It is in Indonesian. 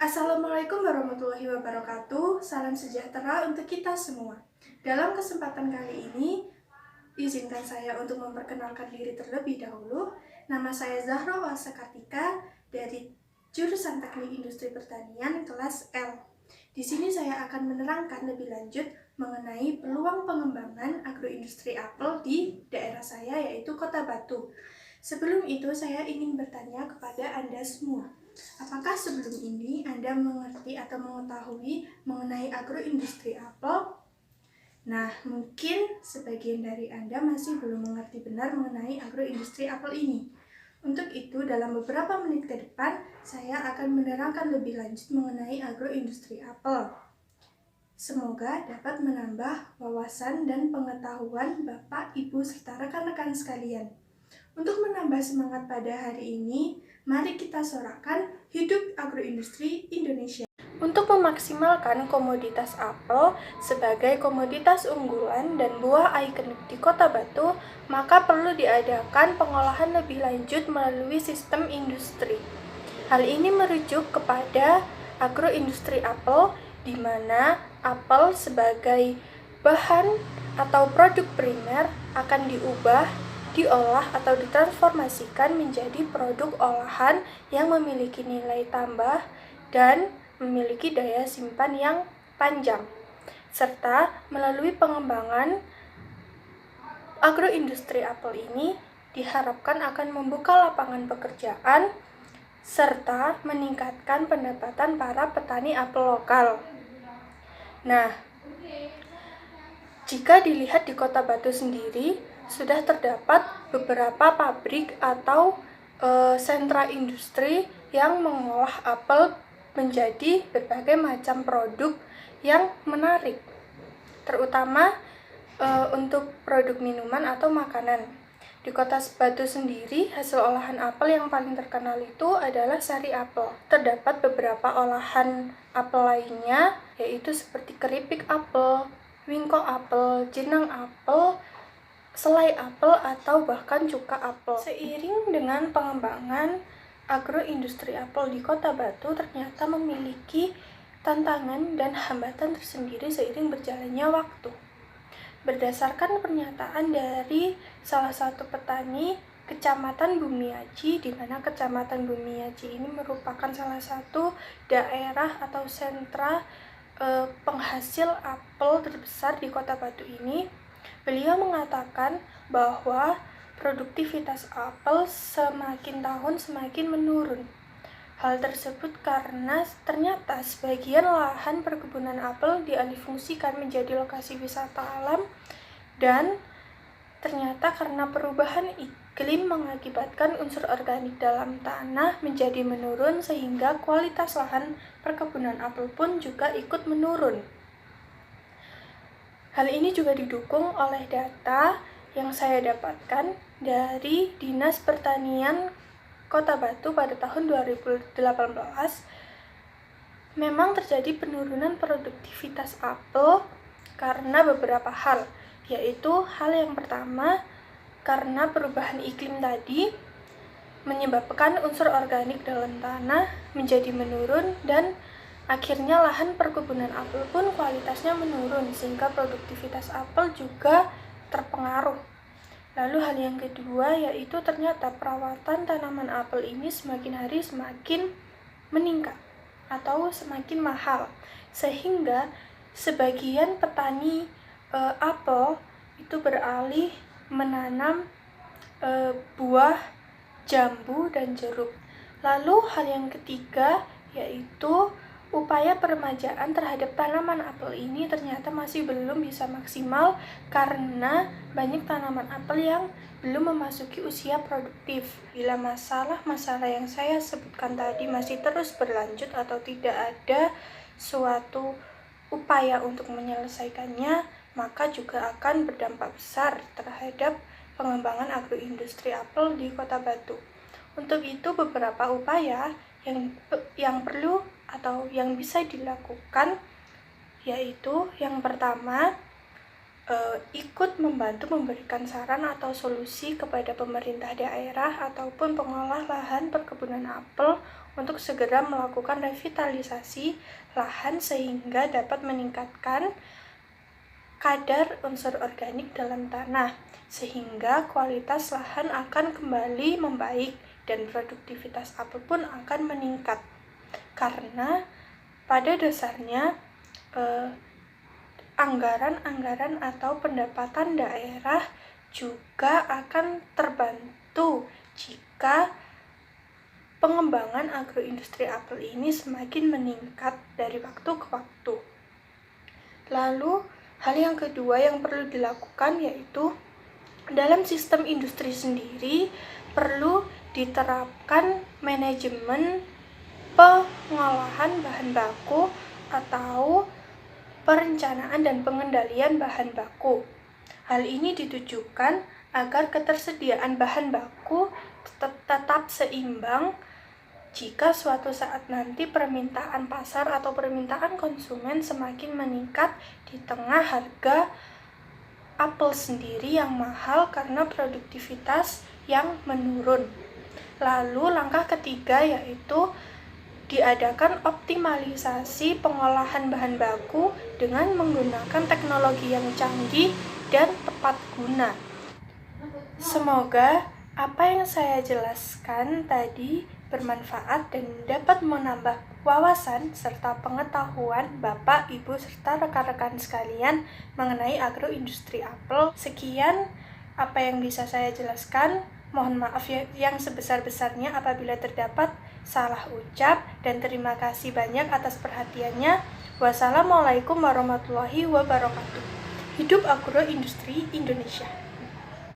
Assalamualaikum warahmatullahi wabarakatuh. Salam sejahtera untuk kita semua. Dalam kesempatan kali ini, izinkan saya untuk memperkenalkan diri terlebih dahulu. Nama saya Zahra Walsa Kartika dari jurusan Teknik Industri Pertanian kelas L. Di sini saya akan menerangkan lebih lanjut mengenai peluang pengembangan agroindustri apel di daerah saya, yaitu Kota Batu. Sebelum itu, saya ingin bertanya kepada Anda semua. Apakah sebelum ini Anda mengerti atau mengetahui mengenai agroindustri apel? Nah, mungkin sebagian dari Anda masih belum mengerti benar mengenai agroindustri apel ini. Untuk itu, dalam beberapa menit ke depan, saya akan menerangkan lebih lanjut mengenai agroindustri apel. Semoga dapat menambah wawasan dan pengetahuan Bapak, Ibu, serta rekan-rekan sekalian. Untuk menambah semangat pada hari ini, mari kita sorakan hidup agroindustri Indonesia. Untuk memaksimalkan komoditas apel sebagai komoditas unggulan dan buah ikonik di Kota Batu, maka perlu diadakan pengolahan lebih lanjut melalui sistem industri. Hal ini merujuk kepada agroindustri apel, di mana apel sebagai bahan atau produk primer akan diolah atau ditransformasikan menjadi produk olahan yang memiliki nilai tambah dan memiliki daya simpan yang panjang, serta melalui pengembangan agroindustri apel ini diharapkan akan membuka lapangan pekerjaan serta meningkatkan pendapatan para petani apel lokal. Nah, jika dilihat di Kota Batu sendiri, sudah terdapat beberapa pabrik atau sentra industri yang mengolah apel menjadi berbagai macam produk yang menarik, terutama untuk produk minuman atau makanan. Di Kota Batu sendiri, hasil olahan apel yang paling terkenal itu adalah sari apel. Terdapat beberapa olahan apel lainnya, yaitu seperti keripik apel, wingko apel, jenang apel, selai apel, atau bahkan cuka apel. Seiring dengan pengembangan agroindustri apel di Kota Batu ternyata memiliki tantangan dan hambatan tersendiri seiring berjalannya waktu. Berdasarkan pernyataan dari salah satu petani Kecamatan Bumiaji, di mana Kecamatan Bumiaji ini merupakan salah satu daerah atau sentra penghasil apel terbesar di Kota Batu ini. Beliau mengatakan bahwa produktivitas apel semakin tahun semakin menurun. Hal tersebut karena ternyata sebagian lahan perkebunan apel dialihfungsikan menjadi lokasi wisata alam, dan ternyata karena perubahan iklim mengakibatkan unsur organik dalam tanah menjadi menurun, sehingga kualitas lahan perkebunan apel pun juga ikut menurun. Hal ini juga didukung oleh data yang saya dapatkan dari Dinas Pertanian Kota Batu pada tahun 2018. Memang terjadi penurunan produktivitas apel karena beberapa hal, yaitu hal yang pertama karena perubahan iklim tadi menyebabkan unsur organik dalam tanah menjadi menurun, dan akhirnya lahan perkebunan apel pun kualitasnya menurun sehingga produktivitas apel juga terpengaruh. Lalu hal yang kedua yaitu ternyata perawatan tanaman apel ini semakin hari semakin meningkat atau semakin mahal, sehingga sebagian petani apel itu beralih menanam buah jambu dan jeruk. Lalu hal yang ketiga yaitu upaya peremajaan terhadap tanaman apel ini ternyata masih belum bisa maksimal karena banyak tanaman apel yang belum memasuki usia produktif. Bila masalah-masalah yang saya sebutkan tadi masih terus berlanjut atau tidak ada suatu upaya untuk menyelesaikannya, maka juga akan berdampak besar terhadap pengembangan agroindustri apel di Kota Batu. Untuk itu beberapa upaya yang perlu atau yang bisa dilakukan, yaitu yang pertama ikut membantu memberikan saran atau solusi kepada pemerintah daerah ataupun pengolah lahan perkebunan apel untuk segera melakukan revitalisasi lahan sehingga dapat meningkatkan kadar unsur organik dalam tanah, sehingga kualitas lahan akan kembali membaik dan produktivitas apel pun akan meningkat. Karena pada dasarnya anggaran-anggaran atau pendapatan daerah juga akan terbantu jika pengembangan agroindustri apel ini semakin meningkat dari waktu ke waktu. Lalu, hal yang kedua yang perlu dilakukan yaitu dalam sistem industri sendiri perlu diterapkan manajemen pengolahan bahan baku atau perencanaan dan pengendalian bahan baku. Hal ini ditujukan agar ketersediaan bahan baku tetap seimbang jika suatu saat nanti permintaan pasar atau permintaan konsumen semakin meningkat di tengah harga apel sendiri yang mahal karena produktivitas yang menurun. Lalu langkah ketiga yaitu diadakan optimalisasi pengolahan bahan baku dengan menggunakan teknologi yang canggih dan tepat guna. Semoga apa yang saya jelaskan tadi bermanfaat dan dapat menambah wawasan serta pengetahuan Bapak, Ibu, serta rekan-rekan sekalian mengenai agroindustri apel. Sekian apa yang bisa saya jelaskan. Mohon maaf yang sebesar-besarnya apabila terdapat salah ucap, dan terima kasih banyak atas perhatiannya. Wassalamualaikum warahmatullahi wabarakatuh. Hidup agroindustri Indonesia.